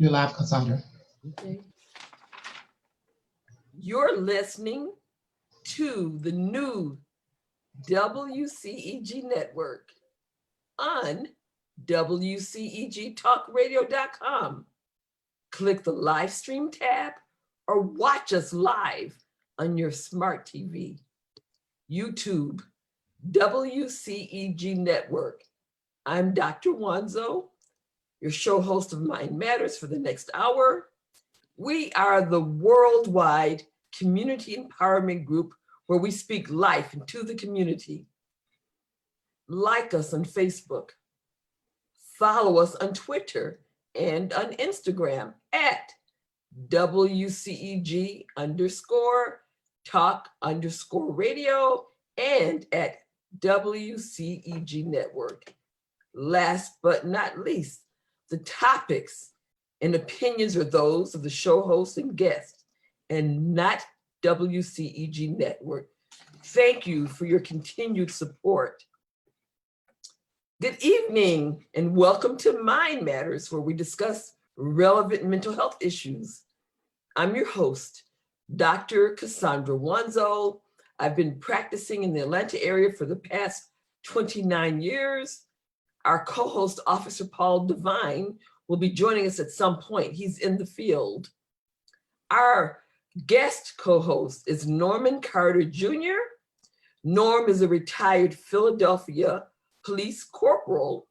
You're live, Cassandra. Okay. You're listening to the new WCEG Network on WCEGTalkRadio.com. Click the live stream tab or watch us live on your smart TV. YouTube, WCEG Network. I'm Dr. Wanzo, your show host of Mind Matters for the next hour. We are the worldwide community empowerment group where we speak life into the community. Like us on Facebook. Follow us on Twitter and on Instagram at WCEG_talk_radio and at WCEG Network. Last but not least, the topics and opinions are those of the show hosts and guests and not WCEG Network. Thank you for your continued support. Good evening and welcome to Mind Matters, where we discuss relevant mental health issues. I'm your host, Dr. Cassandra Wanzo. I've been practicing in the Atlanta area for the past 29 years. Our co-host, Officer Paul Devine, will be joining us at some point. He's in the field. Our guest co-host is Norman Carter Jr. Norm is a retired Philadelphia police corporal.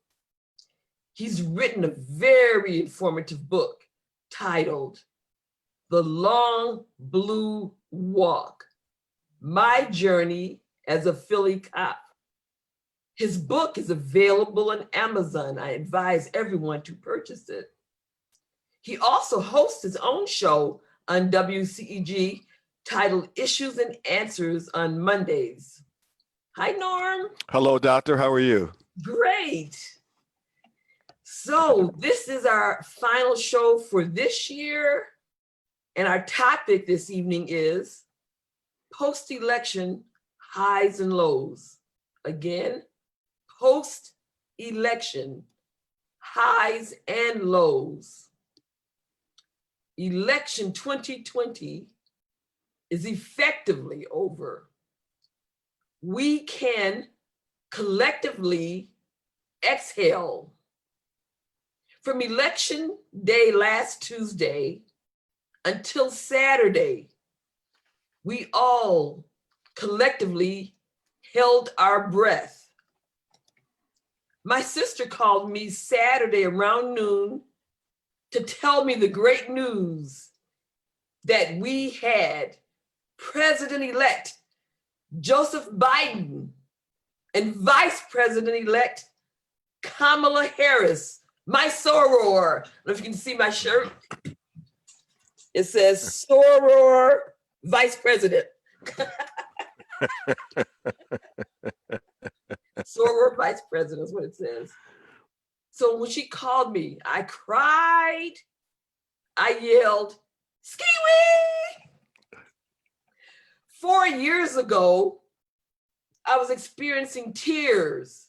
He's written a very informative book titled The Long Blue Walk, My Journey as a Philly Cop. His book is available on Amazon. I advise everyone to purchase it. He also hosts his own show on WCEG titled Issues and Answers on Mondays. Hi, Norm. Hello, doctor. How are you? Great. So this is our final show for this year. And our topic this evening is post-election highs and lows. Again, post-election highs and lows. Election 2020 is effectively over. We can collectively exhale. From election day last Tuesday until Saturday, we all collectively held our breath. My sister called me Saturday around noon to tell me the great news that we had President-elect Joseph Biden and Vice President-elect Kamala Harris, my soror. I don't know if you can see my shirt. It says soror Vice President. Soror Vice President is what it says. So when she called me, I cried, I yelled, ski-wee! 4 years ago, I was experiencing tears,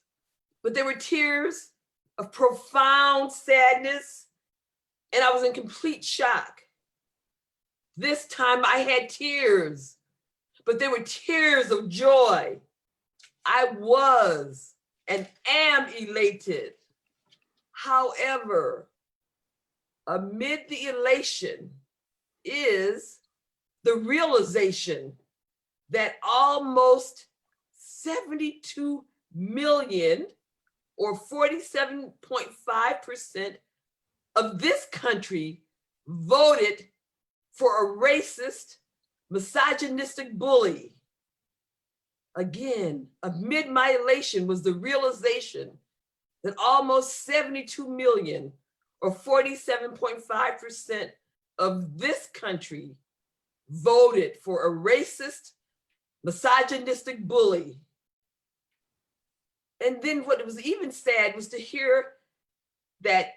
but they were tears of profound sadness, and I was in complete shock. This time I had tears, but they were tears of joy. I was and am elated. However, amid the elation is the realization that almost 72 million or 47.5% of this country voted for a racist, misogynistic bully. Again, amid my elation was the realization that almost 72 million or 47.5% of this country voted for a racist, misogynistic bully. And then what was even sad was to hear that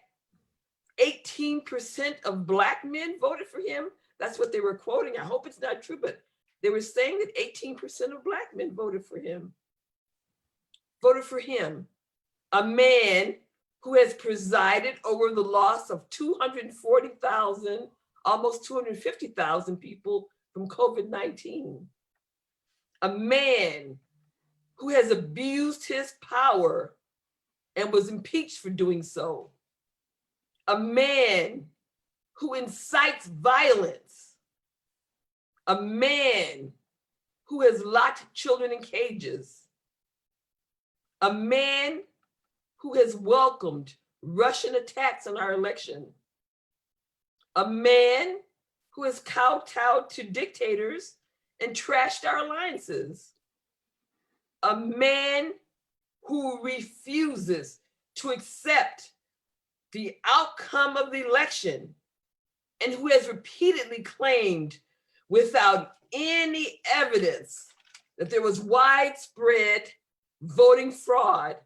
18% of Black men voted for him. That's what they were quoting. I hope it's not true, but they were saying that 18% of Black men voted for him. Voted for him, a man who has presided over the loss of 240,000, almost 250,000 people from COVID-19. A man who has abused his power and was impeached for doing so. A man who incites violence. A man who has locked children in cages. A man who has welcomed Russian attacks on our election. A man who has kowtowed to dictators and trashed our alliances. A man who refuses to accept the outcome of the election and who has repeatedly claimed without any evidence that there was widespread voting fraud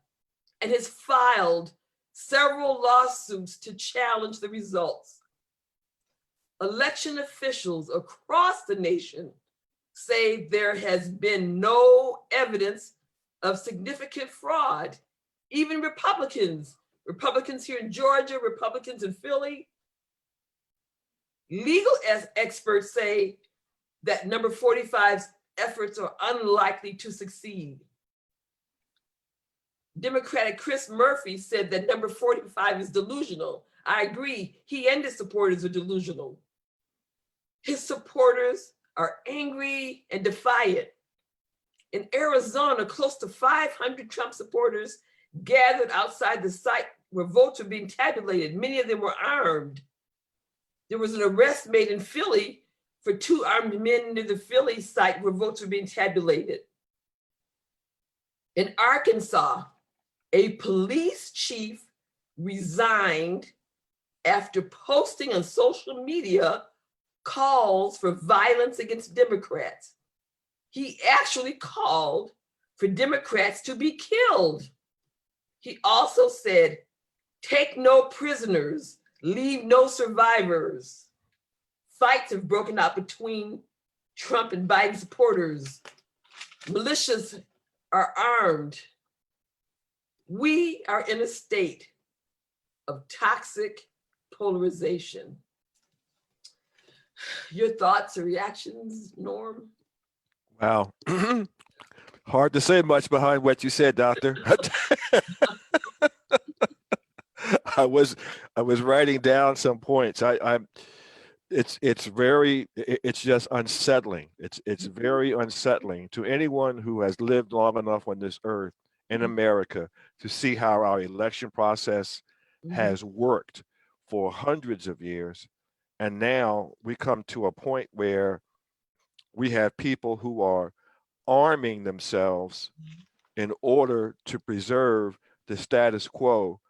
and has filed several lawsuits to challenge the results. Election officials across the nation say there has been no evidence of significant fraud. Even Republicans here in Georgia, Republicans in Philly, legal experts say that number 45's efforts are unlikely to succeed. Democratic Chris Murphy said that number 45 is delusional. I agree, he and his supporters are delusional. His supporters are angry and defiant. In Arizona, close to 500 Trump supporters gathered outside the site where votes were being tabulated. Many of them were armed. There was an arrest made in Philly for 2 armed men near the Philly site where votes were being tabulated. In Arkansas, a police chief resigned after posting on social media calls for violence against Democrats. He actually called for Democrats to be killed. He also said, "Take no prisoners, leave no survivors." Fights have broken out between Trump and Biden supporters. Militias are armed. We are in a state of toxic polarization. Your thoughts or reactions, Norm? Wow. Hard to say much behind what you said, Doctor. I was writing down some points. It's just unsettling. It's very unsettling to anyone who has lived long enough on this earth in America to see how our election process has worked for hundreds of years. And now we come to a point where we have people who are arming themselves in order to preserve the status quo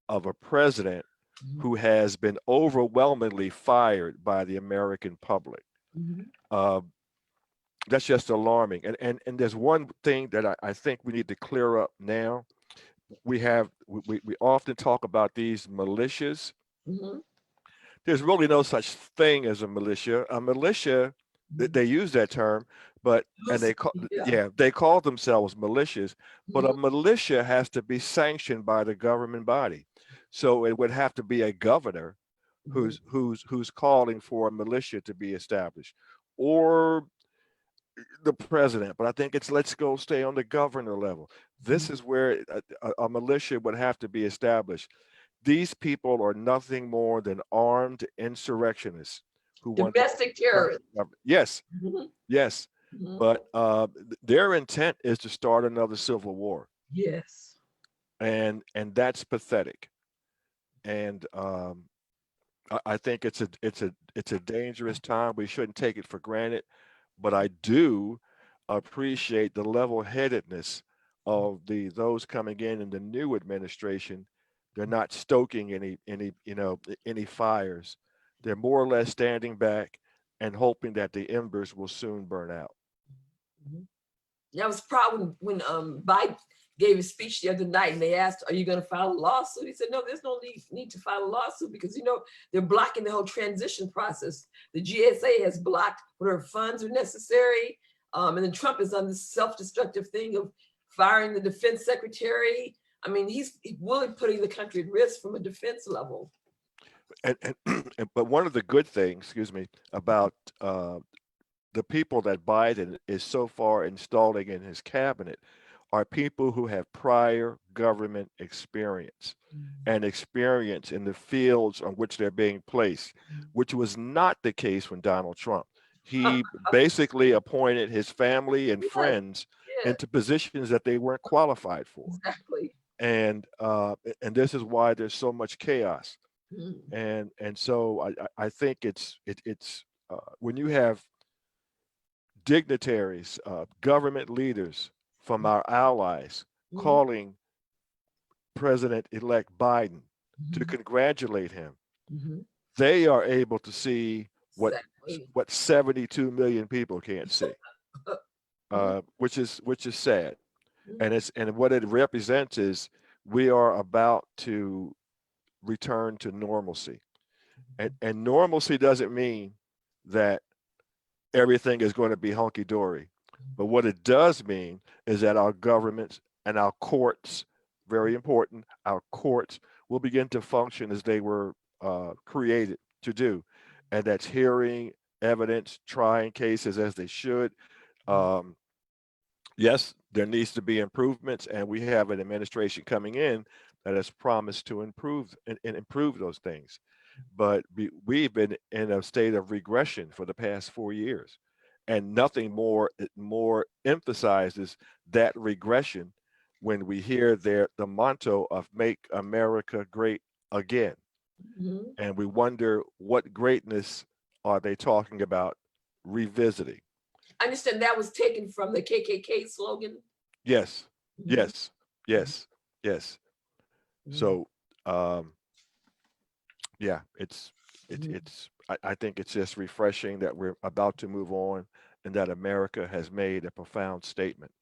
of a president who has been overwhelmingly fired by the American public. That's just alarming. And there's one thing that I think we need to clear up now. We often talk about these militias. There's really no such thing as a militia. A militia, they use that term, but they call themselves militias, but a militia has to be sanctioned by the government body. So it would have to be a governor who's calling for a militia to be established, or the president. But I think let's stay on the governor level. This is where a militia would have to be established. These people are nothing more than armed insurrectionists who domestic terrorists. Yes, yes. But their intent is to start another civil war. Yes. And that's pathetic. And I think it's a dangerous time. We shouldn't take it for granted. But I do appreciate the level-headedness of those coming in the new administration. They're not stoking any fires. They're more or less standing back and hoping that the embers will soon burn out. That was probably when Biden gave his speech the other night and they asked, "Are you going to file a lawsuit?" He said, "No, there's no need to file a lawsuit because, they're blocking the whole transition process. The GSA has blocked whatever funds are necessary. And then Trump is on this self-destructive thing of firing the defense secretary. I mean, he's really putting the country at risk from a defense level. And but one of the good things, excuse me, about the people that Biden is so far installing in his cabinet are people who have prior government experience and experience in the fields on which they're being placed, which was not the case when Donald Trump. He basically appointed his family and friends into positions that they weren't qualified for. Exactly. And this is why there's so much chaos. And so I think it's when you have dignitaries, government leaders from our allies calling President-elect Biden to congratulate him, they are able to see what 72 million people can't see, which is sad. And what it represents is we are about to return to normalcy. And normalcy doesn't mean that everything is going to be hunky-dory. But what it does mean is that our governments and our courts, very important, our courts will begin to function as they were created to do. And that's hearing evidence, trying cases as they should. Yes, there needs to be improvements, and we have an administration coming in that has promised to improve and improve those things. But we've been in a state of regression for the past 4 years, and nothing more emphasizes that regression when we hear the motto of "Make America Great Again," and we wonder what greatness are they talking about revisiting. I understand that was taken from the KKK slogan. Yes, yes, yes, yes. So, yeah, I think it's just refreshing that we're about to move on and that America has made a profound statement.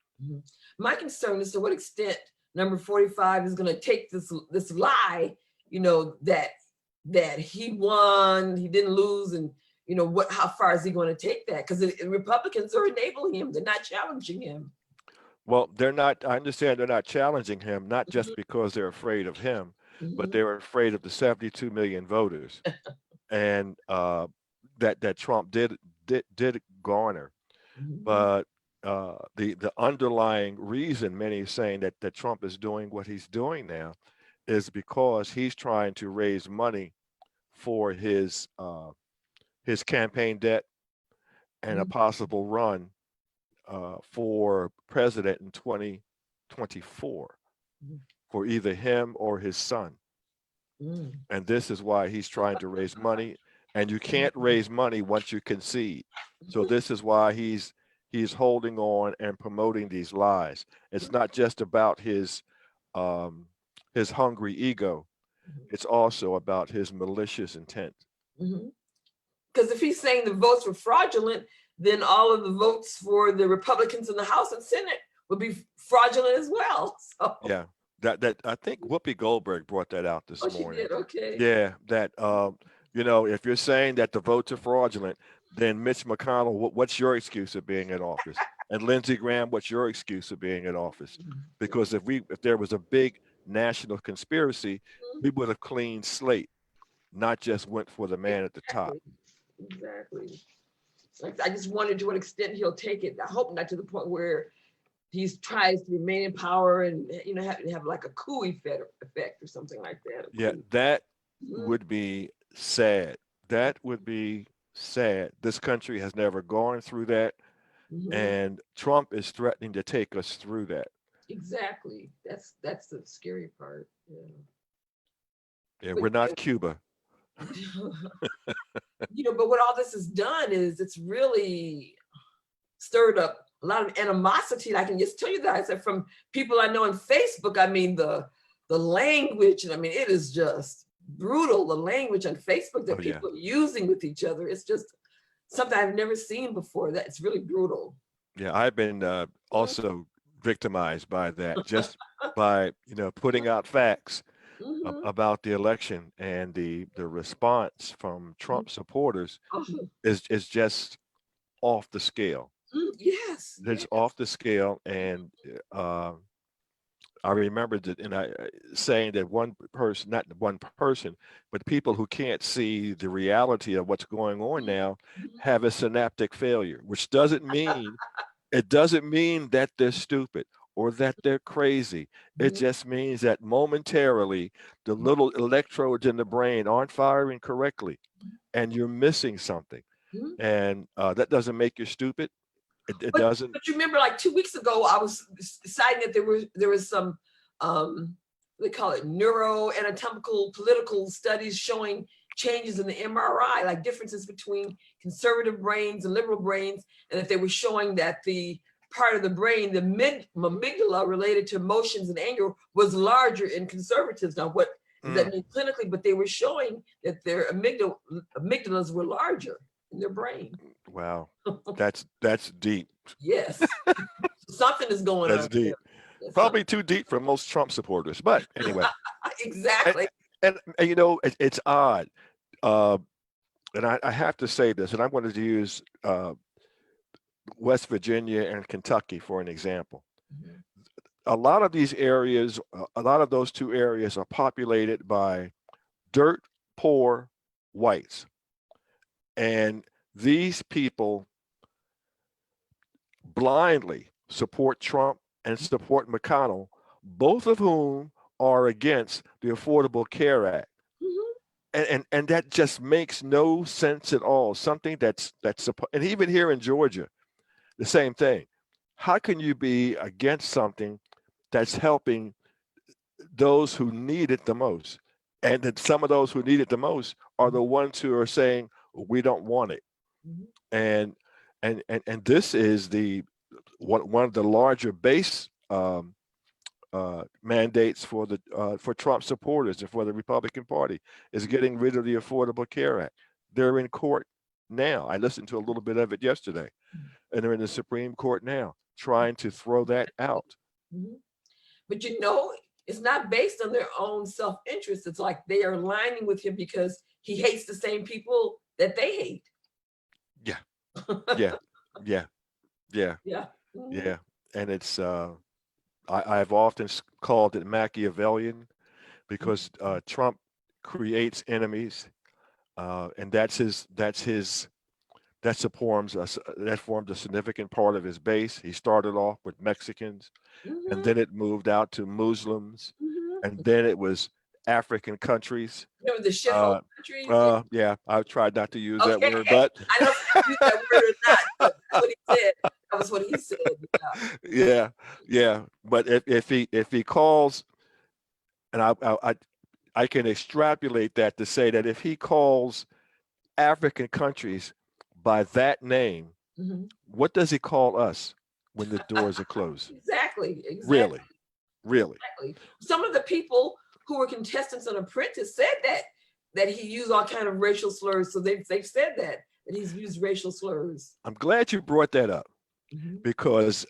My concern is to what extent number 45 is going to take this lie, that he won, he didn't lose, and how far is he going to take that? Because the Republicans are enabling him, they're not challenging him. Well, they're not, I understand they're not challenging him, not just because they're afraid of him, but they're afraid of the 72 million voters and that Trump did garner. But the underlying reason many are saying that Trump is doing what he's doing now is because he's trying to raise money for his campaign debt and a possible run for president in 2024 for either him or his son. And this is why he's trying to raise money, and you can't raise money once you concede. So this is why he's holding on and promoting these lies. It's not just about his hungry ego. It's also about his malicious intent. Because if he's saying the votes were fraudulent, then all of the votes for the Republicans in the House and Senate would be fraudulent as well. So. Yeah, that I think Whoopi Goldberg brought that out this morning. She did? Okay. Yeah, that if you're saying that the votes are fraudulent, then Mitch McConnell, what's your excuse of being in office? And Lindsey Graham, what's your excuse of being in office? Because if there was a big national conspiracy, we would have clean slate, not just went for the man at the top. Exactly. I just wonder to what extent he'll take it. I hope not to the point where he tries to remain in power and have like a coup effect or something like that. Yeah, that would be sad. That would be sad. This country has never gone through that, and Trump is threatening to take us through that. Exactly. That's the scary part. Yeah, we're not Cuba. But what all this has done is it's really stirred up a lot of animosity. I can just tell you that. I said from people I know on Facebook. I mean the language, and I mean it is just brutal. The language on Facebook that people are using with each other. It's just something I've never seen before. That's really brutal. Yeah, I've been also victimized by that, just by putting out facts about the election, and the response from Trump supporters is just off the scale. Yes, It's off the scale, and I remember that, and I saying that one person, not one person, but people who can't see the reality of what's going on now have a synaptic failure, which doesn't mean it doesn't mean that they're stupid or that they're crazy. It just means that momentarily the little electrodes in the brain aren't firing correctly, and you're missing something. And that doesn't make you stupid. It doesn't. But you remember, like 2 weeks ago, I was citing that there was some they call it neuroanatomical political studies showing changes in the MRI, like differences between conservative brains and liberal brains, and that they were showing that the part of the brain, the amygdala related to emotions and anger, was larger in conservatives. Now, what does that mean clinically? But they were showing that their amygdalas were larger in their brain. Wow, that's deep. Yes, something is going on. That's deep. Probably too deep for most Trump supporters, but anyway. Exactly. And you know, it's odd. And I have to say this, and I'm going to use West Virginia and Kentucky for an example. A lot of these areas, a lot of those two areas are populated by dirt poor whites. And these people blindly support Trump and support McConnell, both of whom are against the Affordable Care Act. And that just makes no sense at all. Something that's and even here in Georgia, the same thing. How can you be against something that's helping those who need it the most? And that some of those who need it the most are the ones who are saying, we don't want it. And this is one of the larger base mandates for Trump supporters and for the Republican Party is getting rid of the Affordable Care Act. They're in court now. I listened to a little bit of it yesterday, and they're in the Supreme Court now trying to throw that out. But you know, it's not based on their own self-interest. It's like they are aligning with him because he hates the same people that they hate. Yeah. And it's I've often called it Machiavellian because Trump creates enemies, and that forms a significant part of his base. He started off with Mexicans, and then it moved out to Muslims, and then it was African countries. Remember the shithole countries? Yeah, I've tried not to use that word, but I don't know if you use that word or not, but that's what he said. That was what he said. Yeah. But if he calls, and I can extrapolate that to say that if he calls African countries by that name, what does he call us when the doors are closed? Exactly. Really. Exactly. Some of the people who were contestants on Apprentice said that he used all kind of racial slurs. So they've said that he's used racial slurs. I'm glad you brought that up because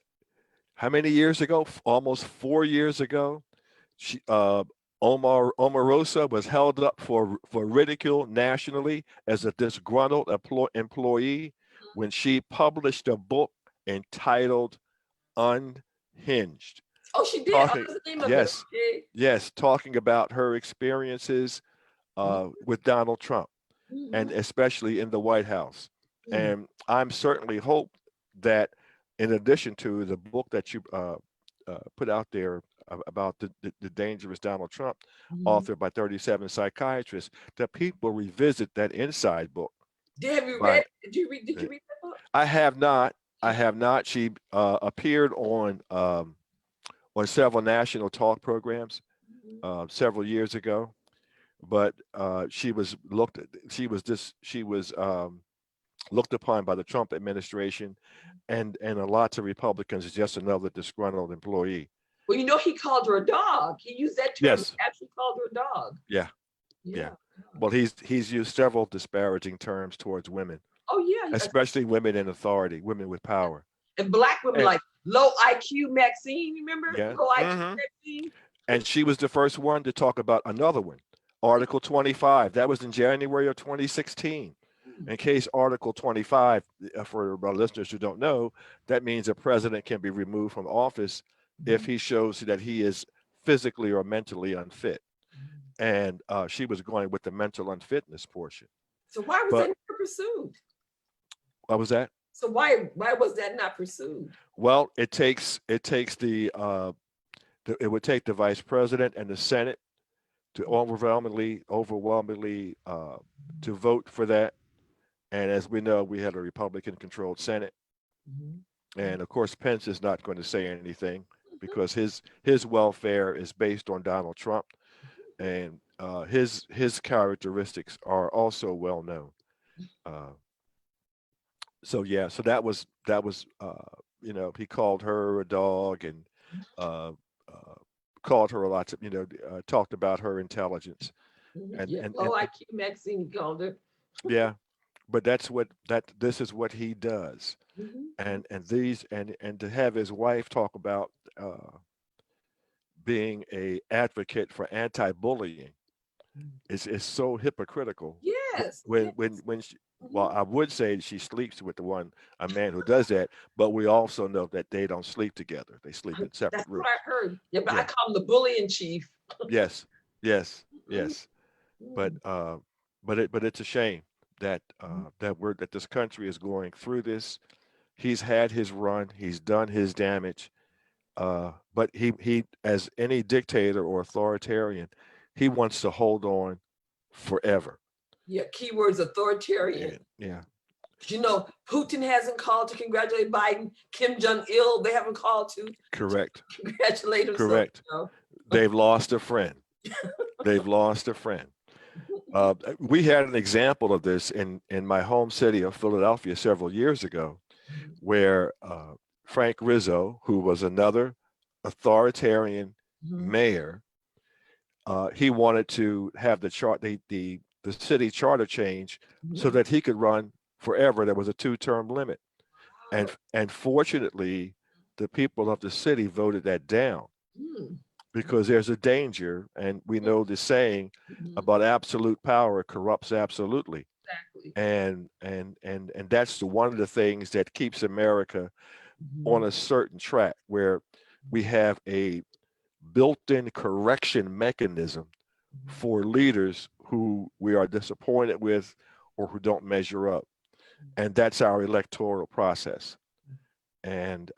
how many years ago? Almost 4 years ago, Omarosa was held up for ridicule nationally as a disgruntled employee when she published a book entitled Unhinged. Oh, she did? What was the name of it? Yes, talking about her experiences with Donald Trump and especially in the White House. And I'm certainly hope that in addition to the book that you put out there about the dangerous Donald Trump, authored by 37 psychiatrists, that people revisit that inside book. Did you read that book? I have not. She appeared on several national talk programs several years ago, but she was looked upon by the Trump administration and lots of Republicans as just another disgruntled employee. Well, you know, he called her a dog. He used that term. Yes. He actually called her a dog. Yeah. Well, he's used several disparaging terms towards women. Oh yeah. Especially women in authority, women with power. And Black women, like low IQ Maxine, remember? Yeah. Low IQ Maxine. And she was the first one to talk about another one, Article 25. That was in January of 2016. In case Article 25, for our listeners who don't know, that means a president can be removed from office if he shows that he is physically or mentally unfit. And she was going with the mental unfitness portion. So why was that not pursued? What was that? So why was that not pursued? Well, it would take the vice president and the Senate to overwhelmingly to vote for that. And as we know, we had a Republican-controlled Senate, and of course, Pence is not going to say anything because his welfare is based on Donald Trump, and his characteristics are also well known. So yeah, so that was he called her a dog and called her a lot of talked about her intelligence and IQ Maxine called her. Yeah, but this is what he does. And to have his wife talk about being a advocate for anti-bullying is so hypocritical. Yes. When she, well, I would say she sleeps with a man who does that, but we also know that they don't sleep together. They sleep in separate rooms. That's what I heard. Yeah, but I call him the bullying chief. Yes. But it's a shame that that this country is going through this. He's had his run. He's done his damage. But he, as any dictator or authoritarian, he wants to hold on forever. Yeah, keywords authoritarian. Yeah. Putin hasn't called to congratulate Biden. Kim Jong-il, they haven't called to congratulate him. Correct. They've lost a friend. They've lost a friend. We had an example of this in my home city of Philadelphia several years ago, where Frank Rizzo, who was another authoritarian mayor, he wanted to have the city charter change so that he could run forever. There was a 2-term limit, and fortunately, the people of the city voted that down. Because there's a danger, and we know the saying about absolute power corrupts absolutely. Exactly. And that's one of the things that keeps America on a certain track, where we have a built-in correction mechanism for leaders who we are disappointed with or who don't measure up. And that's our electoral process. And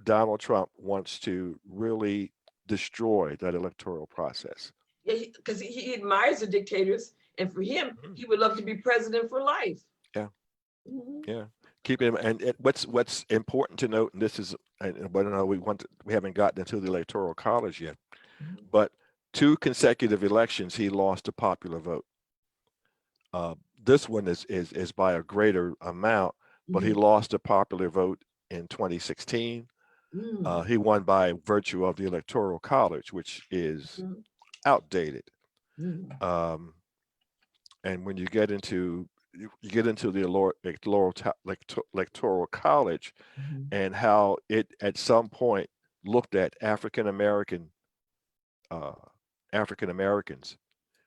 Donald Trump wants to really destroy that electoral process. Yeah, because he admires the dictators, and for him, he would love to be president for life. Yeah, yeah. Keep him. And what's important to note, and this is, but I know we haven't gotten into the Electoral College yet, but 2 consecutive elections he lost a popular vote. This one is by a greater amount, but he lost a popular vote in 2016. He won by virtue of the Electoral College, which is outdated. And when you get into the Electoral College and how it at some point looked at African Americans,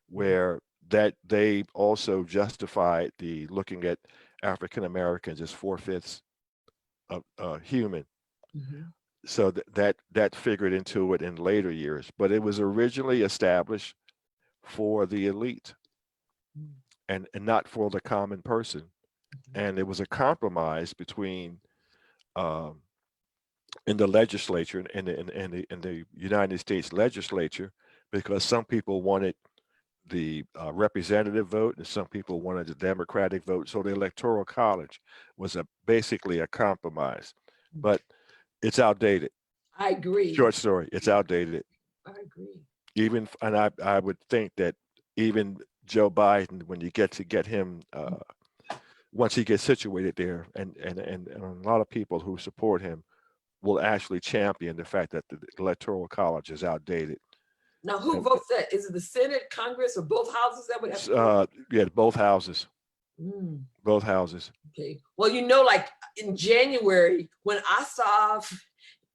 where that they also justified the looking at African Americans as 4/5 of human. So that figured into it in later years, but it was originally established for the elite and not for the common person. And it was a compromise between in the legislature, in the United States legislature, because some people wanted the representative vote and some people wanted the Democratic vote. So the Electoral College was basically a compromise, but it's outdated. I agree. Short story, it's outdated. I agree. And I would think that even Joe Biden, when you get him, once he gets situated there, and a lot of people who support him will actually champion the fact that the Electoral College is outdated. Now, who votes that? Is it the Senate, Congress, or both houses that would have to yeah, both houses. Both houses. Okay. Well, like in January, when Ossoff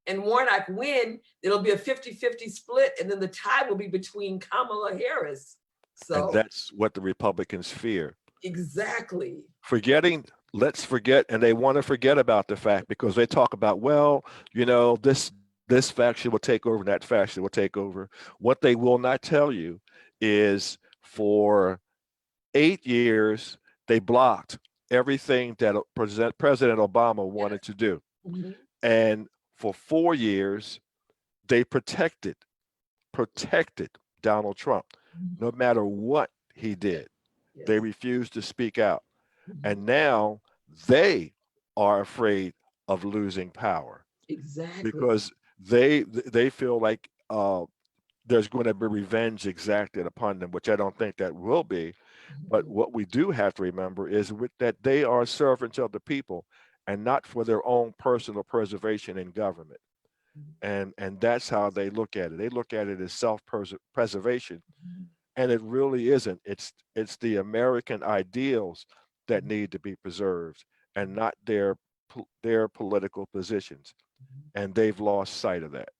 and Warnock win, it'll be a 50-50 split, and then the tie will be between Kamala Harris. So and that's what the Republicans fear. Exactly. Let's forget, and they want to forget about the fact because they talk about, well, this this faction will take over and that faction will take over. What they will not tell you is for 8 years, they blocked everything that President Obama wanted to do. Mhm. And for 4 years, they protected Donald Trump. Mhm. No matter what he did, they Yes. refused to speak out. Mhm. And now they are afraid of losing power Exactly. because they feel like there's going to be revenge exacted upon them, which I don't think that will be. But Mhm. what we do have to remember is that they are servants of the people and not for their own personal preservation in government. And that's how they look at it. They look at it as self-preservation, Mhm. and it really isn't. It's the American ideals that need to be preserved, and not their political positions. And they've lost sight of that.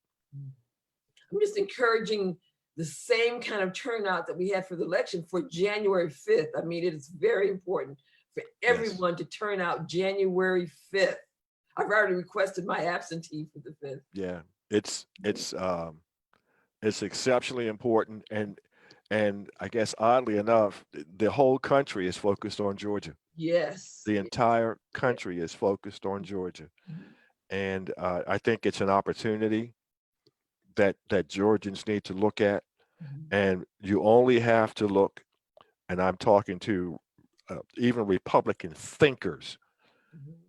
I'm just encouraging the same kind of turnout that we had for the election for January 5th. I mean, it is very important for everyone to turn out January 5th. I've already requested my absentee for the 5th. Yeah, it's exceptionally important, and I guess oddly enough, the whole country is focused on Georgia. Yes. The entire country is focused on Georgia, and I think it's an opportunity that Georgians need to look at, and you only have to look. And I'm talking to even Republican thinkers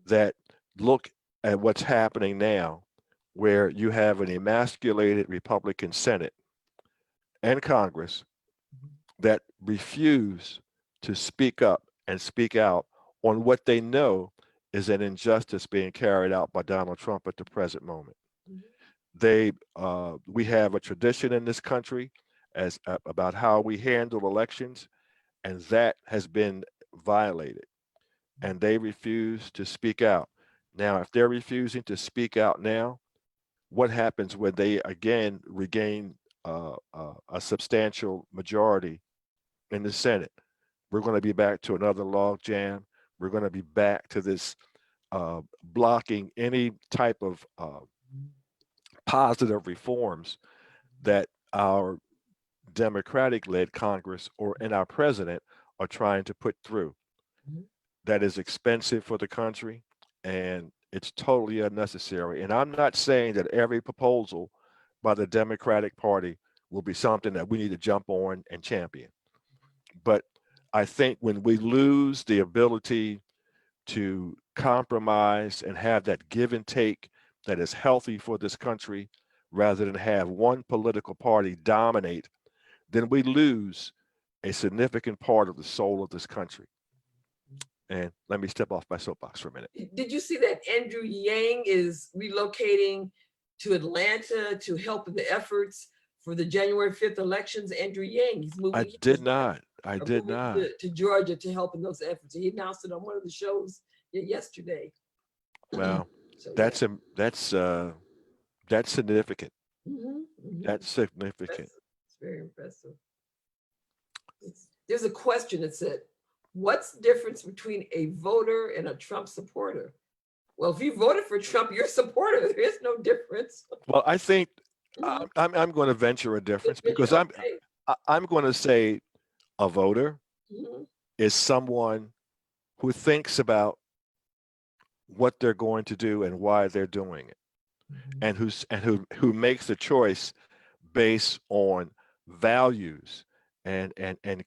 that look at what's happening now, where you have an emasculated Republican Senate and Congress that refuse to speak up and speak out on what they know is an injustice being carried out by Donald Trump at the present moment. We have a tradition in this country about how we handle elections, and that has been violated. And they refuse to speak out. Now, if they're refusing to speak out now, what happens when they again regain a substantial majority in the Senate? We're going to be back to another log jam. We're going to be back to this blocking any type of positive reforms that our Democratic-led Congress and our president are trying to put through. That is expensive for the country, and it's totally unnecessary. And I'm not saying that every proposal by the Democratic Party will be something that we need to jump on and champion. But I think when we lose the ability to compromise and have that give and take that is healthy for this country, rather than have one political party dominate, then we lose a significant part of the soul of this country. And let me step off my soapbox for a minute. Did you see that Andrew Yang is relocating to Atlanta to help in the efforts for the January 5th elections? Andrew Yang, he's moving. I did not. To Georgia to help in those efforts. He announced it on one of the shows yesterday. Well, So, that's significant. That's significant. It's very impressive. There's a question that said, what's the difference between a voter and a Trump supporter? Well, if you voted for Trump, you're a supporter. There is no difference. Well, I think I'm going to venture a difference because I'm going to say a voter is someone who thinks about what they're going to do and why they're doing it, and who makes the choice based on values and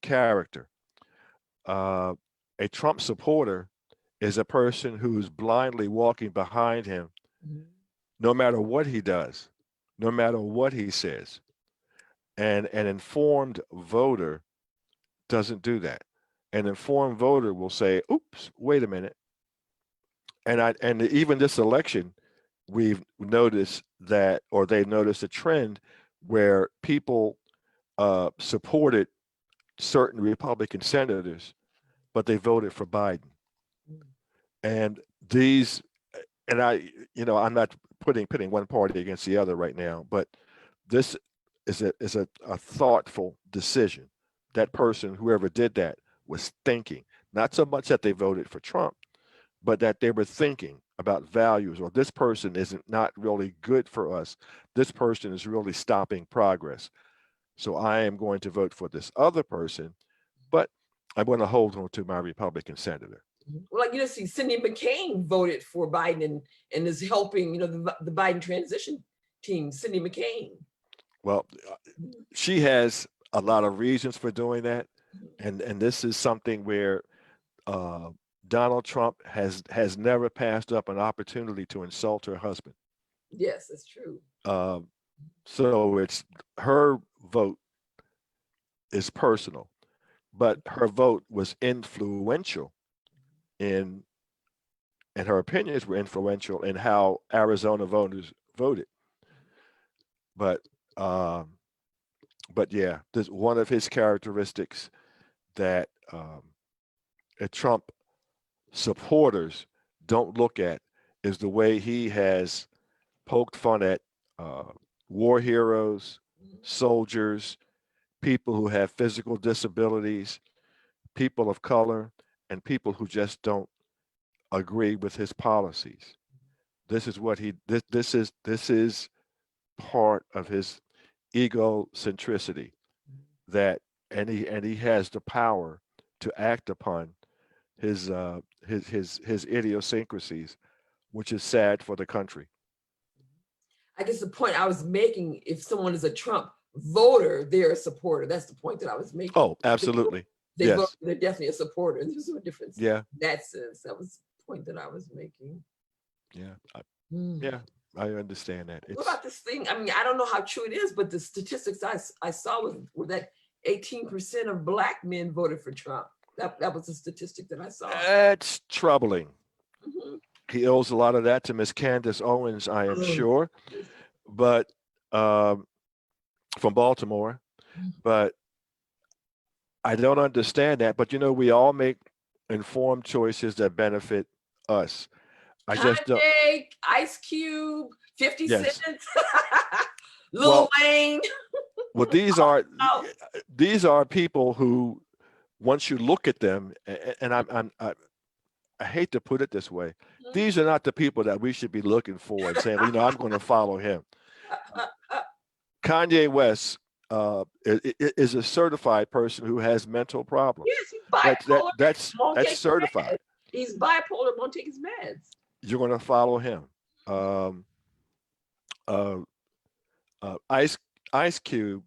character. A Trump supporter is a person who's blindly walking behind him, no matter what he does, no matter what he says. And an informed voter doesn't do that. An informed voter will say, "Oops, wait a minute." And even this election, we've noticed that, or they've noticed a trend where people supported certain Republican senators, but they voted for Biden. And I'm not pitting one party against the other right now, but this is a thoughtful decision. That person, whoever did that, was thinking, not so much that they voted for Trump, but that they were thinking, about values, or this person isn't not really good for us. This person is really stopping progress. So I am going to vote for this other person, but I'm going to hold on to my Republican senator. Well, like, see, Cindy McCain voted for Biden and is helping, the Biden transition team, Cindy McCain. Well, she has a lot of reasons for doing that. And this is something where Donald Trump has never passed up an opportunity to insult her husband. Yes, that's true. So it's her vote is personal, but her vote was influential in, and her opinions were influential in how Arizona voters voted. But yeah, this one of his characteristics that Trump supporters don't look at is the way he has poked fun at war heroes, soldiers, people who have physical disabilities, people of color, and people who just don't agree with his policies. This is what this is part of his egocentricity, that and he has the power to act upon his idiosyncrasies, which is sad for the country. I guess the point I was making, if someone is a Trump voter, they're a supporter. That's the point that I was making. Oh, absolutely. They yes. vote, they're definitely a supporter. And there's no difference. Yeah. In that sense, that was the point that I was making. Yeah. Yeah, I understand that. What about this thing? I mean, I don't know how true it is, but the statistics I saw were that 18% of Black men voted for Trump. That was the statistic that I saw. That's troubling. He owes a lot of that to Miss Candace Owens, I am sure, but from Baltimore. But I don't understand that. But we all make informed choices that benefit us. I just don't. Ice Cube, 50 Yes. Cent, Lil Wayne. Well, these are people who, once you look at them, and I hate to put it this way, these are not the people that we should be looking for and saying, I'm going to follow him. Kanye West is a certified person who has mental problems. Yes, he's bipolar. That's certified. He's bipolar, won't take his meds. You're going to follow him. Ice Cube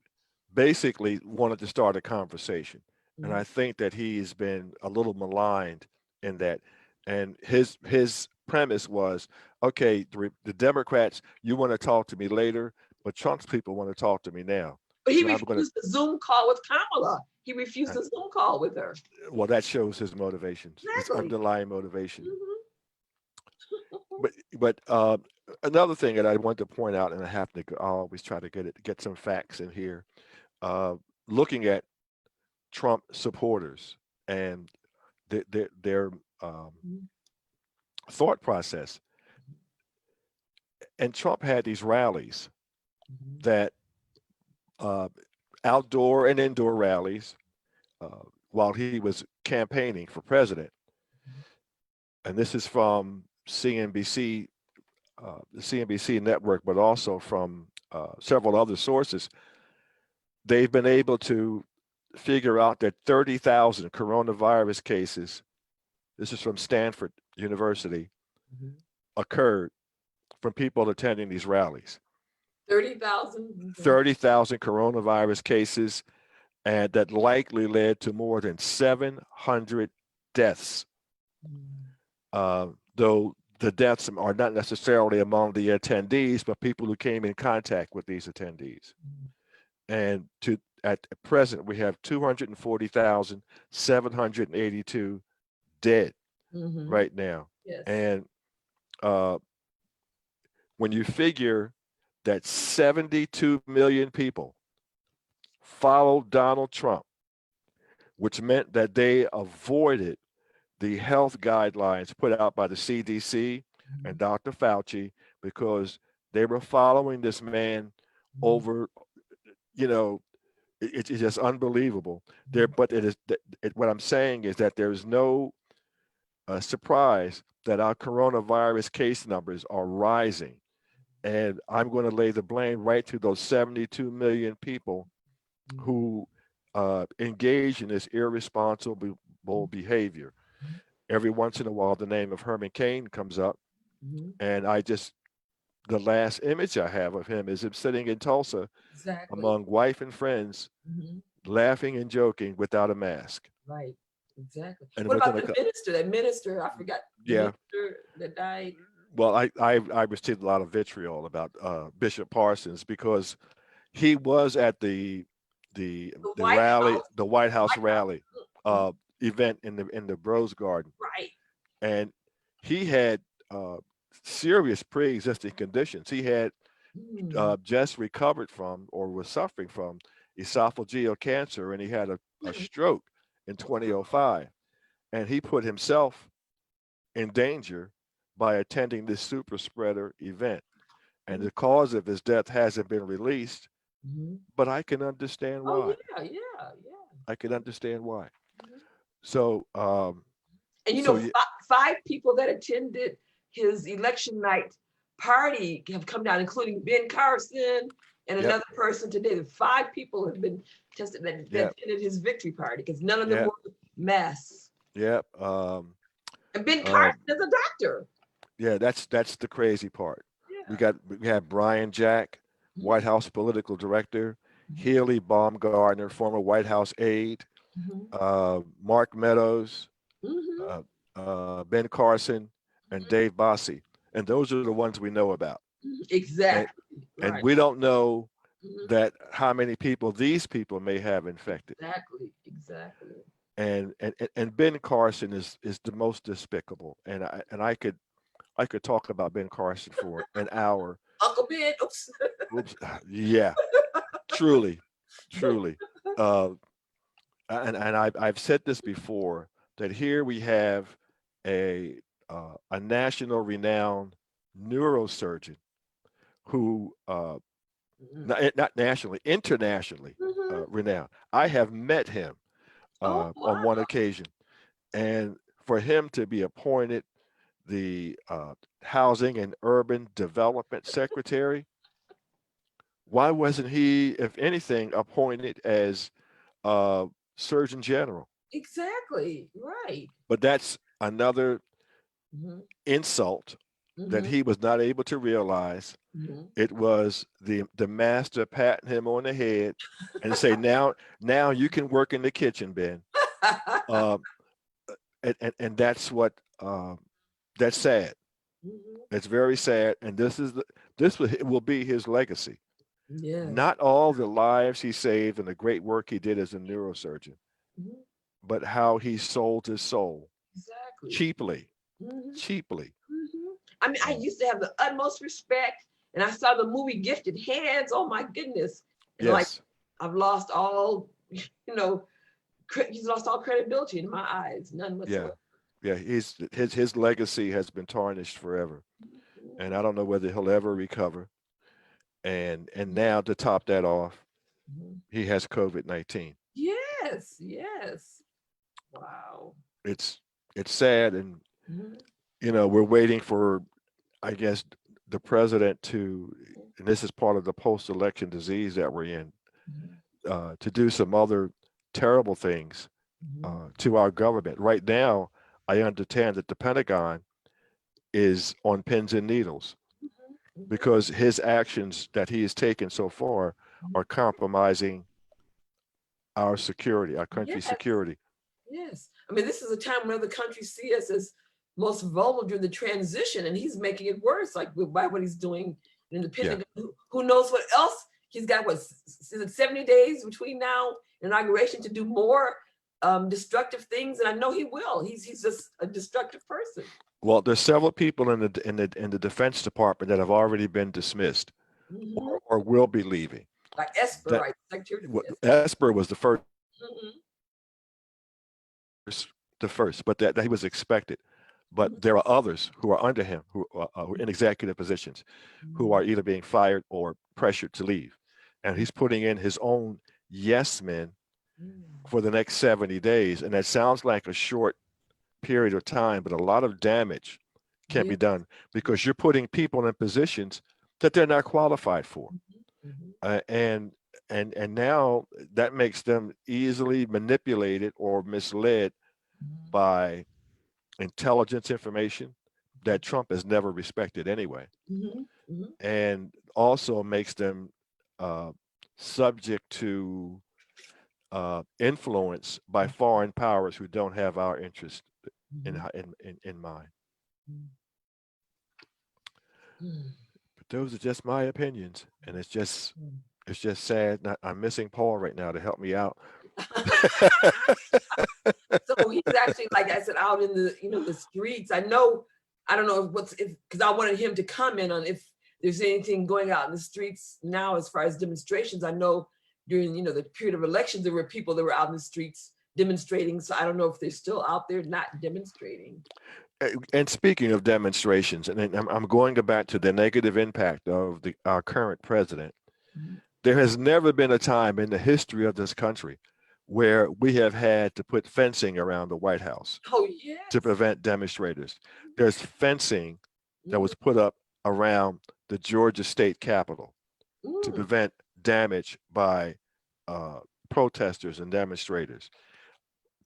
basically wanted to start a conversation. And I think that he's been a little maligned in that. And his premise was, okay, the Democrats, you want to talk to me later, but Trump's people want to talk to me now. But he refused the Zoom call with Kamala. He refused the Zoom call with her. Well, that shows his motivations, his underlying motivation. But another thing that I want to point out, and I have to always try to get some facts in here, looking at Trump supporters and their thought process. And Trump had these rallies that outdoor and indoor rallies while he was campaigning for president. And this is from CNBC, the CNBC network, but also from several other sources. They've been able to figure out that 30,000 coronavirus cases, this is from Stanford University, occurred from people attending these rallies. 30,000? 30,000 coronavirus cases, and that likely led to more than 700 deaths. Though the deaths are not necessarily among the attendees, but people who came in contact with these attendees. And at present, we have 240,782 dead right now. Yes. And when you figure that 72 million people followed Donald Trump, which meant that they avoided the health guidelines put out by the CDC and Dr. Fauci, because they were following this man over, it's just unbelievable. But what I'm saying is that there is no surprised that our coronavirus case numbers are rising. And I'm going to lay the blame right to those 72 million people who engage in this irresponsible behavior. Every once in a while, the name of Mccain comes up, and the last image I have of him is him sitting in Tulsa among wife and friends, laughing and joking without a mask. Right. Exactly. And what about the minister? That minister, I forgot. Yeah. Minister that died. Well, I received a lot of vitriol about Bishop Parsons because he was at the rally, House. the White House rally event in the Rose Garden. Right. And he had serious pre-existing conditions. He had just recovered from or was suffering from esophageal cancer, and he had a stroke in 2005. And he put himself in danger by attending this super spreader event. And the cause of his death hasn't been released, but I can understand why. Oh, yeah. I can understand why. So, and you know, 5 people that attended his election night party have come down, including Ben Carson and another person today. The 5 people have been tested that attended his victory party because none of them were masks. Yep. And Ben Carson is a doctor. Yeah, that's the crazy part. Yeah. We have Brian Jack, White House political director, Haley Baumgartner, former White House aide, Mark Meadows, Ben Carson, and Dave Bossie. And those are the ones we know about. Exactly. And we don't know that how many people these people may have infected. Exactly. And Ben Carson is the most despicable. And I could talk about Ben Carson for an hour. Uncle Ben. Oops. Yeah. Truly. And I've said this before, that here we have a national renowned neurosurgeon who not nationally, internationally renowned. I have met him on one occasion, and for him to be appointed the Housing and Urban Development Secretary, why wasn't he, if anything, appointed as Surgeon General? Exactly, right. But that's another insult that he was not able to realize. It was the master patting him on the head and say, now you can work in the kitchen, Ben. And that's what that's sad. It's very sad, and this will be his legacy. Yeah. Not all the lives he saved and the great work he did as a neurosurgeon, but how he sold his soul cheaply. I mean, I used to have the utmost respect, and I saw the movie Gifted Hands. Oh my goodness! And like, I've lost all, he's lost all credibility in my eyes, none whatsoever. Yeah, his legacy has been tarnished forever, and I don't know whether he'll ever recover. And now to top that off, he has COVID-19. Yes. Wow. It's sad, and we're waiting for, I guess, the president to, and this is part of the post-election disease that we're in, to do some other terrible things to our government. Right now, I understand that the Pentagon is on pins and needles because his actions that he has taken so far are compromising our security, our country's security. Yes. I mean, this is a time when other countries see us as most vulnerable during the transition, and he's making it worse, like by what he's doing in the Pentagon. Who knows what else? He's got, is it 70 days between now and inauguration to do more destructive things, and I know he will. He's just a destructive person. Well, there's several people in the Defense Department that have already been dismissed or will be leaving. Like Esper, right? Secretary Esper was the first, but that he was expected. But there are others who are under him, who are in executive positions, who are either being fired or pressured to leave. And he's putting in his own yes men for the next 70 days. And that sounds like a short period of time, but a lot of damage can be done because you're putting people in positions that they're not qualified for. And now that makes them easily manipulated or misled by intelligence information that Trump has never respected anyway. And also makes them subject to influence by foreign powers who don't have our interest in mind. But those are just my opinions, and it's just sad. I'm missing Paul right now to help me out. So he's actually, like I said, out in the streets. I don't know because I wanted him to comment on if there's anything going out in the streets now as far as demonstrations. I know during the period of elections there were people that were out in the streets demonstrating. So I don't know if they're still out there not demonstrating. And speaking of demonstrations, and I'm going back to the negative impact of our current president. There has never been a time in the history of this country where we have had to put fencing around the White House to prevent demonstrators. There's fencing that was put up around the Georgia State Capitol to prevent damage by protesters and demonstrators.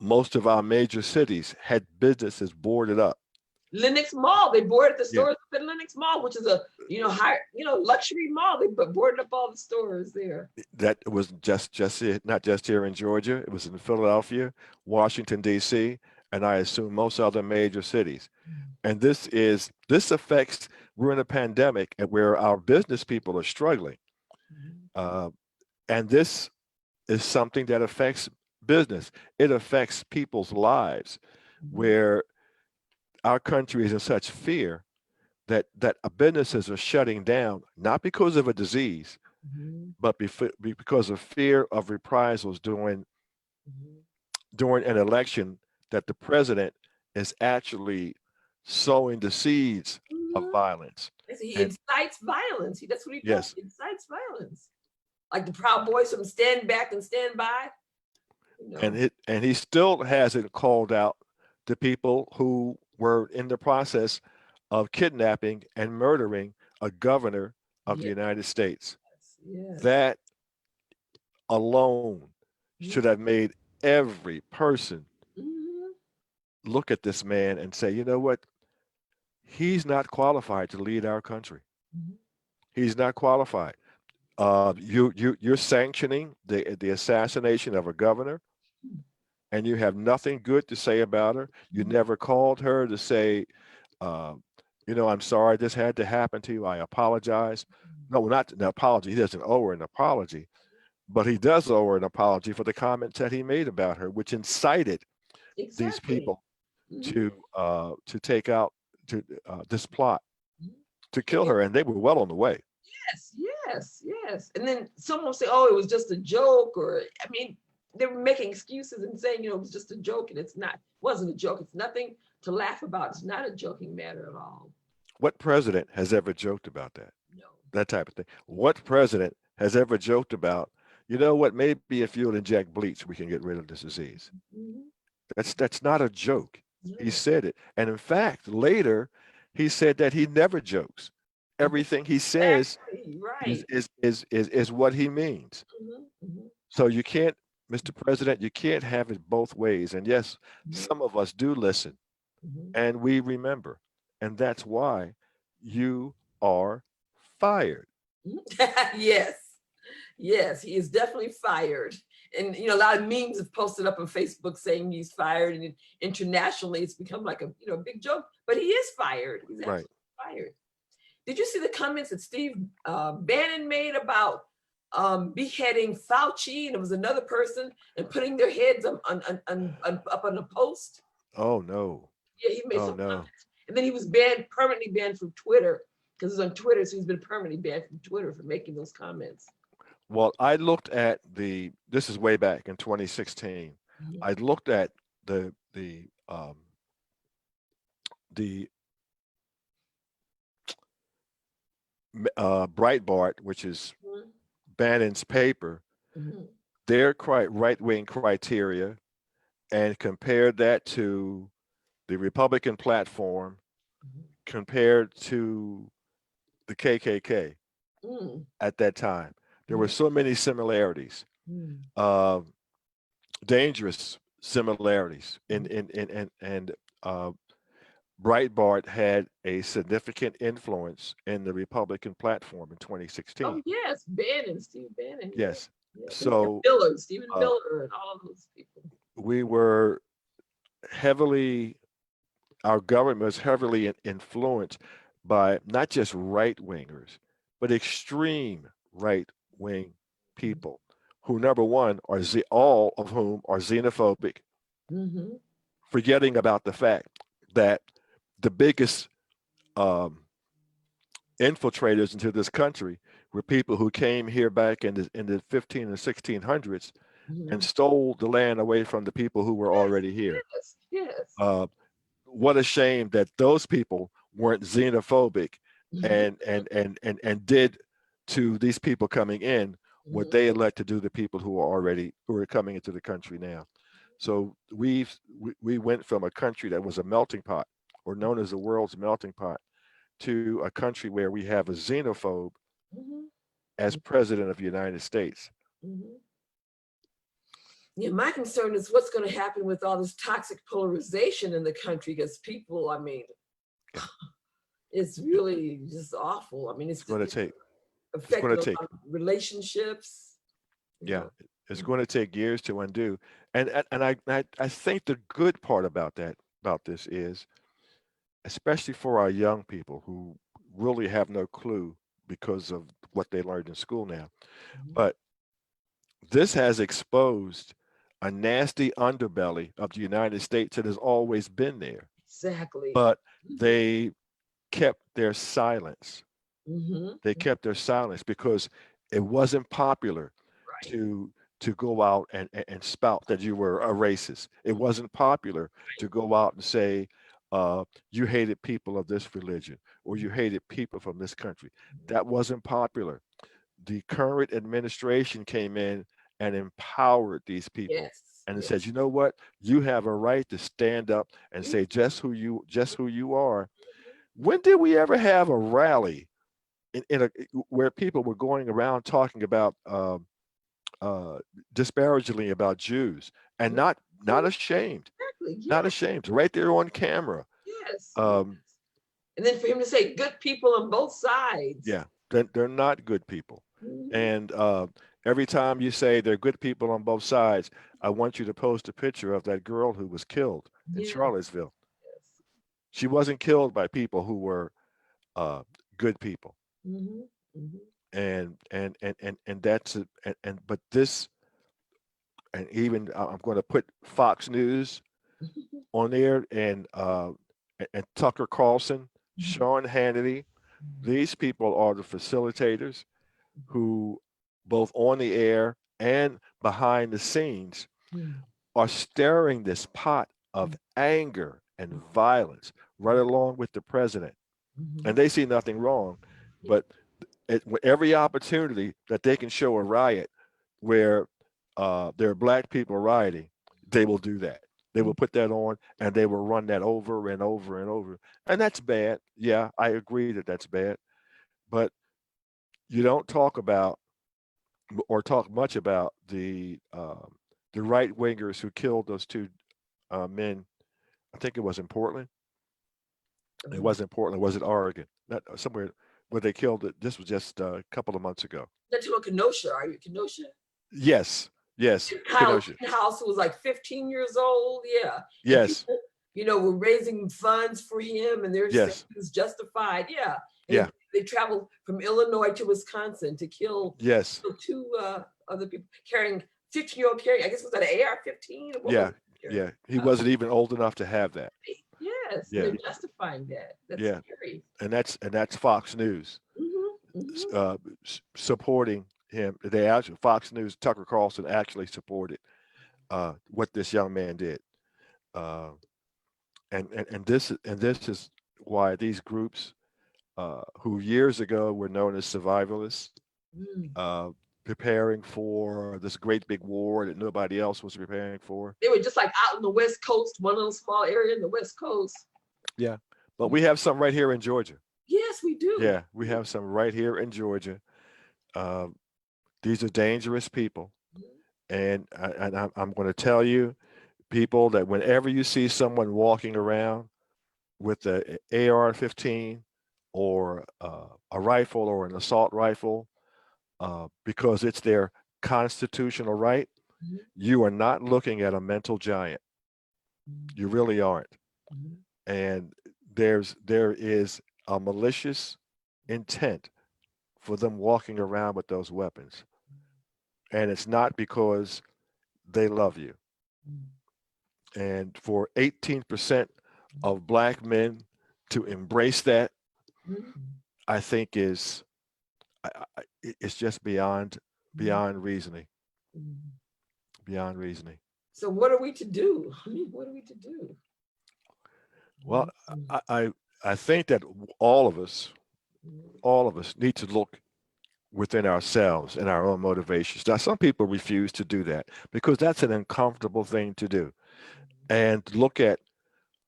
Most of our major cities had businesses boarded up. Lenox Mall, they boarded the stores at Lenox Mall, which is a high luxury mall. They boarded up all the stores there. That was not just here in Georgia. It was in Philadelphia, Washington D.C., and I assume most other major cities. And this affects. We're in a pandemic and where our business people are struggling, and this is something that affects business. It affects people's lives, where our country is in such fear that businesses are shutting down, not because of a disease, but because of fear of reprisals during an election, that the president is actually sowing the seeds of violence. He incites violence. That's what he does. He incites violence. Like the Proud Boys from Stand Back and Stand By. And he still hasn't called out the people who were in the process of kidnapping and murdering a governor of the United States. That alone should have made every person look at this man and say, you know what? He's not qualified to lead our country. He's not qualified. You're sanctioning the assassination of a governor, and you have nothing good to say about her. You never called her to say, I'm sorry this had to happen to you. I apologize. No, not an apology. He doesn't owe her an apology, but he does owe her an apology for the comments that he made about her, which incited these people to take out this plot to kill her, and they were well on the way. Yes. And then someone will say, "Oh, it was just a joke," or they were making excuses and saying, it was just a joke, and it's not. It wasn't a joke. It's nothing to laugh about. It's not a joking matter at all. What president has ever joked about that? No. That type of thing. What president has ever joked about, you know what, maybe if you'll inject bleach, we can get rid of this disease? That's not a joke. He said it. And in fact, later, he said that he never jokes. Everything he says is what he means. So you can't, Mr. President, you can't have it both ways. And yes, some of us do listen and we remember. And that's why you are fired. Yes, he is definitely fired. And a lot of memes have posted up on Facebook saying he's fired, and internationally it's become like a big joke. But he is fired. He's actually fired. Did you see the comments that Steve Bannon made about beheading Fauci, and it was another person, and putting their heads up on a post? Oh no. Yeah, he made some comments. And then he was permanently banned from Twitter, because it's on Twitter, so he's been permanently banned from Twitter for making those comments. Well, I looked at this is way back in 2016. I looked at the Breitbart, which is Bannon's paper, their right-wing criteria, and compared that to the Republican platform compared to the KKK at that time. There were so many similarities, dangerous similarities, and Breitbart had a significant influence in the Republican platform in 2016. Oh yes, Bannon, Steve Bannon. Yes. Yes. So Miller, Stephen Miller, and all of those people. We were heavily, our government was heavily influenced by not just right wingers, but extreme right wing people who, number one, are all of whom are xenophobic, forgetting about the fact that the biggest infiltrators into this country were people who came here back in the 15 and 1600s and stole the land away from the people who were already here. Yes. What a shame that those people weren't xenophobic and did to these people coming in what they had let to do to people who are coming into the country now. So we went from a country that was a melting pot, or known as the world's melting pot, to a country where we have a xenophobe as president of the United States. Yeah, my concern is what's going to happen with all this toxic polarization in the country, because people, I mean, it's really just awful. I mean, it's going to affect relationships. Yeah, it's going to take years to undo. And I think the good part about this is, especially for our young people who really have no clue because of what they learned in school now, but this has exposed a nasty underbelly of the United States that has always been there. Exactly. But they kept their silence. They kept their silence because it wasn't popular to go out and spout that you were a racist. It wasn't popular to go out and say you hated people of this religion or you hated people from this country. That wasn't popular. The current administration came in and empowered these people and said, you know what, you have a right to stand up and say just who you are. When did we ever have a rally where people were going around talking about disparagingly about Jews and not ashamed, not ashamed, right there on camera? And then for him to say good people on both sides. Yeah, they're not good people. And every time you say they're good people on both sides, I want you to post a picture of that girl who was killed in Charlottesville. She wasn't killed by people who were good people. And that's it. But this, and even I'm going to put Fox News on there, and Tucker Carlson, Sean Hannity. These people are the facilitators who, both on the air and behind the scenes, are stirring this pot of anger and violence right along with the president. And they see nothing wrong, but every opportunity that they can show a riot where there are black people rioting, they will do that. They will put that on and they will run that over and over and over. And that's bad. Yeah, I agree that that's bad. But you don't talk about or talk much about the right wingers who killed those two men. I think it was in Portland. It wasn't Portland. Was it Oregon? Not somewhere where they killed it. This was just a couple of months ago. That's to a Kenosha. Are you Kenosha? Yes. Kenosha. House was like 15 years old. Yeah. Yes. People, you know, we're raising funds for him, and they're saying it was justified. Yeah. And they traveled from Illinois to Wisconsin to kill two other people carrying 15-year-old carrying. I guess was that an AR-15? Yeah. He wasn't even old enough to have that. Yes. They're justifying that. That's scary. And that's Fox News supporting him. They actually, Fox News, Tucker Carlson actually supported what this young man did. And this is why these groups who years ago were known as survivalists preparing for this great big war that nobody else was preparing for. They were just like out in the West Coast, one little small area in the West Coast. Yeah, but we have some right here in Georgia. Yes, we do. Yeah, we have some right here in Georgia. Um, these are dangerous people, and I'm going to tell you, people, that whenever you see someone walking around with the AR-15 or a rifle or an assault rifle, because it's their constitutional right, you are not looking at a mental giant. You really aren't. And there is a malicious intent for them walking around with those weapons. And it's not because they love you. And for 18% of Black men to embrace that, I think it's just beyond reasoning. Beyond reasoning. So what are we to do? I mean, what are we to do? Well, I think that all of us need to look within ourselves and our own motivations. Now, some people refuse to do that because that's an uncomfortable thing to do. And look at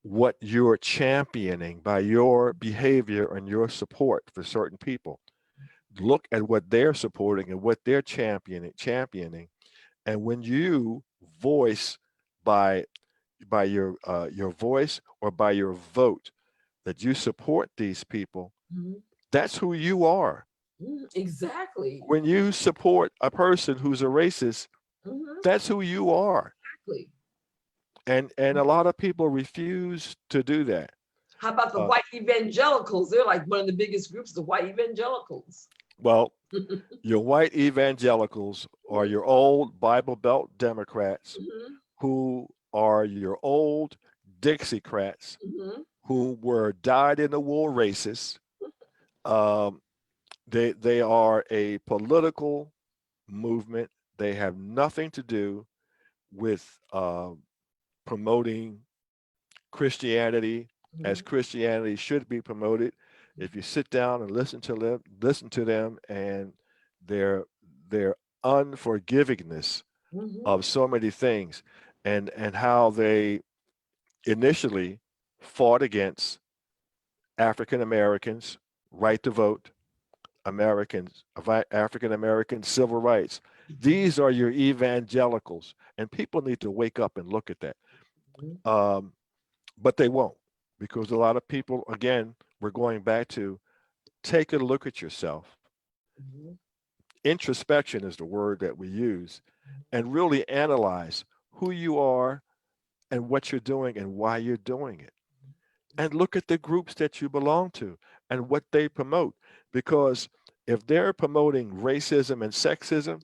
what you're championing by your behavior and your support for certain people. Look at what they're supporting and what they're championing. And when you voice by your voice or by your vote that you support these people, that's who you are. Exactly. When you support a person who's a racist, that's who you are. Exactly. And a lot of people refuse to do that. How about the white evangelicals? They're like one of the biggest groups, the white evangelicals. Well, your white evangelicals are your old Bible Belt Democrats who are your old Dixiecrats who were dyed-in-the-wool racists. They are a political movement. They have nothing to do with promoting Christianity as Christianity should be promoted. If you sit down and listen to them and their unforgivingness of so many things, and how they initially fought against African Americans' right to vote, African American civil rights. These are your evangelicals, and people need to wake up and look at that. But they won't, because a lot of people, again, we're going back to take a look at yourself. Introspection is the word that we use, and really analyze who you are and what you're doing and why you're doing it. And look at the groups that you belong to and what they promote. Because if they're promoting racism and sexism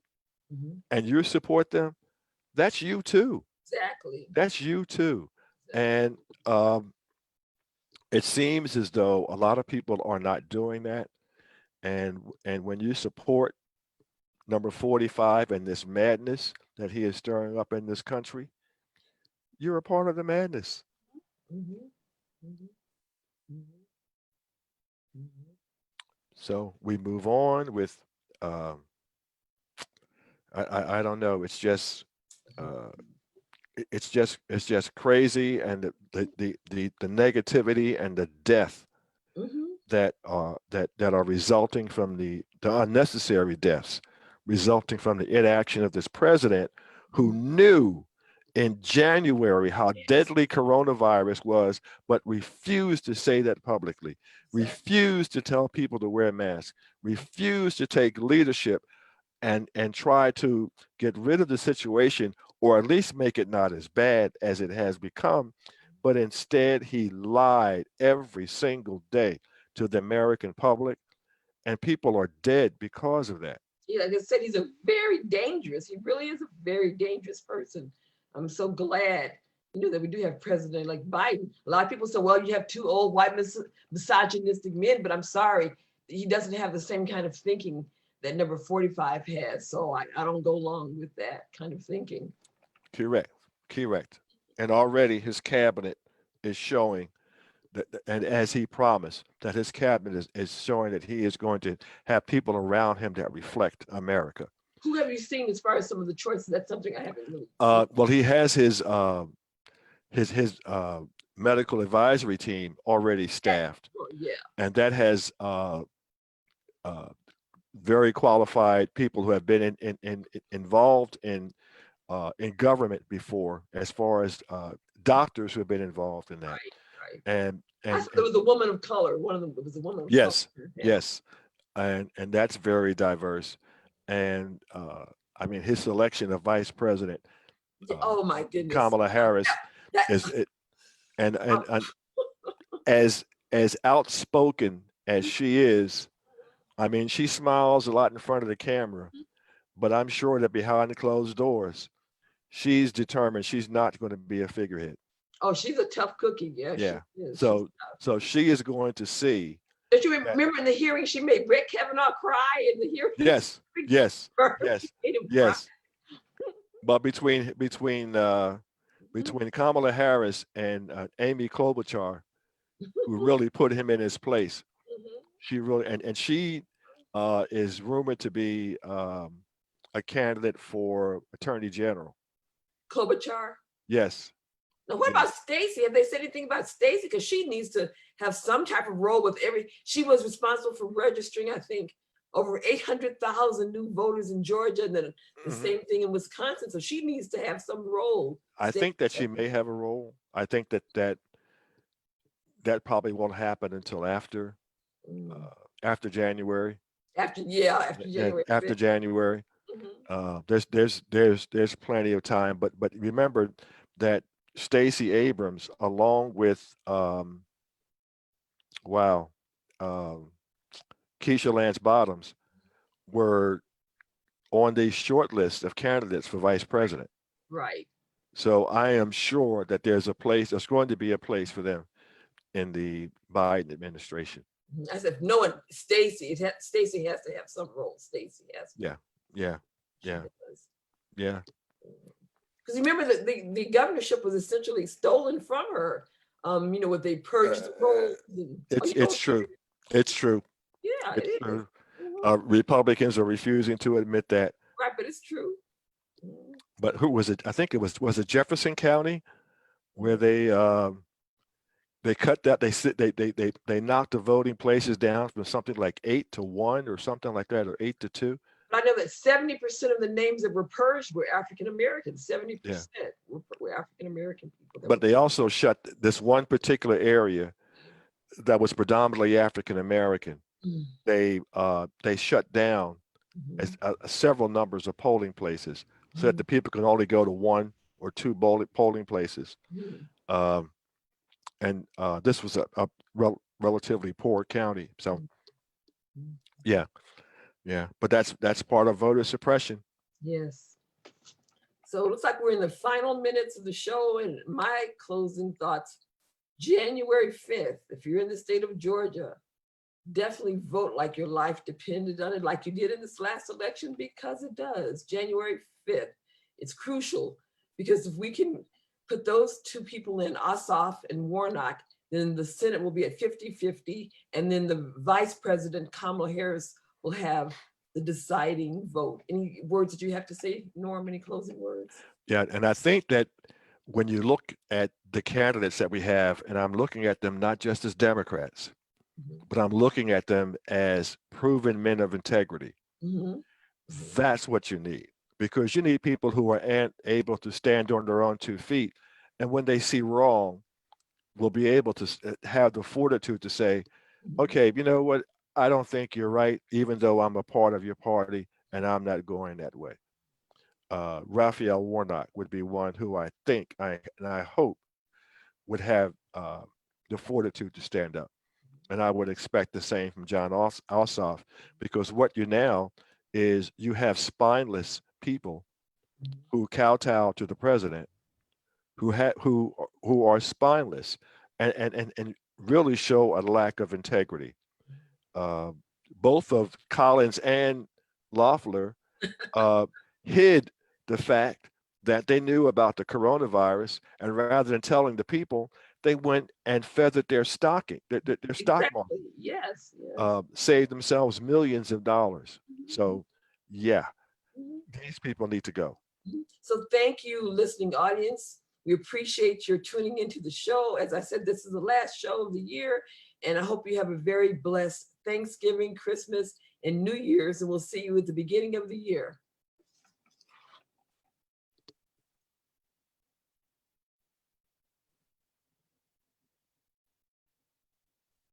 and you support them, that's you too. Exactly. That's you too. And it seems as though a lot of people are not doing that. And when you support number 45 and this madness that he is stirring up in this country, you're a part of the madness. So we move on with, I don't know. It's just crazy, and the negativity and the death that are resulting from the unnecessary deaths resulting from the inaction of this president, who knew in January how deadly coronavirus was, but refused to say that publicly, refused to tell people to wear masks, refused to take leadership and try to get rid of the situation, or at least make it not as bad as it has become. But instead, he lied every single day to the American public, and people are dead because of that. Yeah, like I said, he's a very dangerous. He really is a very dangerous person. I'm so glad, that we do have president like Biden. A lot of people say, well, you have two old white misogynistic men, but I'm sorry, he doesn't have the same kind of thinking that number 45 has. So I don't go along with that kind of thinking. Correct. And already his cabinet is showing that, and as he promised, that his cabinet is showing that he is going to have people around him that reflect America. Who have you seen as far as some of the choices? That's something I haven't really. Well, he has his medical advisory team already staffed, Yeah. and that has very qualified people who have been involved in government before, as far as doctors who have been involved in that. Right. And there was a woman of color. One of them was a woman of yes, color. yes, and that's very diverse. And I mean, his selection of vice president, Oh my goodness, Kamala Harris, is it, and as outspoken as she is, I mean, she smiles a lot in front of the camera, but I'm sure that behind the closed doors, she's determined she's not going to be a figurehead. Oh, she's a tough cookie. Yeah. Yeah. So she is going to see. Did you remember in the hearing she made Brett Kavanaugh cry in the hearing? Yes. But between Kamala Harris and Amy Klobuchar, who really put him in his place, she really and she is rumored to be a candidate for Attorney General. Klobuchar? Yes. Now, what about Stacey? Have they said anything about Stacey? Because she needs to have some type of role with she was responsible for registering, I think, over 800,000 new voters in Georgia, and then the same thing in Wisconsin. So she needs to have some role. I think that she may have a role. I think that probably won't happen until after January. After January. After January. There's plenty of time, but remember that Stacey Abrams, along with Keisha Lance Bottoms, were on the short list of candidates for vice president. Right. So I am sure that there's going to be a place for them in the Biden administration. I said, no one, Stacey has to have some role. Stacey has to. Yeah. Because remember that the governorship was essentially stolen from her. When they purged the roles. It's true. It's true. Yeah, it's true. Republicans are refusing to admit that. Right, but it's true. But who was it? I think it was it Jefferson County, where they cut that they knocked the voting places down from something like 8-1 or something like that, or 8-2. I know that 70% of the names that were purged were African Americans. 70% were African American people. But they also shut this one particular area that was predominantly African American. They shut down several numbers of polling places so that the people can only go to 1 or 2 polling places. And this was a relatively poor county. So, yeah. But that's part of voter suppression. Yes. So it looks like we're in the final minutes of the show, and my closing thoughts. January 5th, if you're in the state of Georgia, definitely vote like your life depended on it, like you did in this last election, because it does. January 5th, it's crucial, because if we can put those two people in, Ossoff and Warnock, then the Senate will be at 50-50, and then the Vice President, Kamala Harris, will have the deciding vote. Any words that you have to say, Norm? Any closing words? Yeah, and I think that when you look at the candidates that we have, and I'm looking at them not just as Democrats, but I'm looking at them as proven men of integrity. That's what you need, because you need people who are able to stand on their own 2 feet, and when they see wrong, will be able to have the fortitude to say, okay, you know what? I don't think you're right, even though I'm a part of your party and I'm not going that way. Raphael Warnock would be one who I think and I hope would have the fortitude to stand up. And I would expect the same from John Ossoff, because what you now is you have spineless people who kowtow to the president, who are spineless and really show a lack of integrity. Both of Collins and Loeffler hid the fact that they knew about the coronavirus, and rather than telling the people, they went and feathered their stock market. Yes. Saved themselves millions of dollars. So, yeah, These people need to go. So thank you, listening audience. We appreciate your tuning into the show. As I said, this is the last show of the year, and I hope you have a very blessed Thanksgiving, Christmas, and New Year's, and we'll see you at the beginning of the year.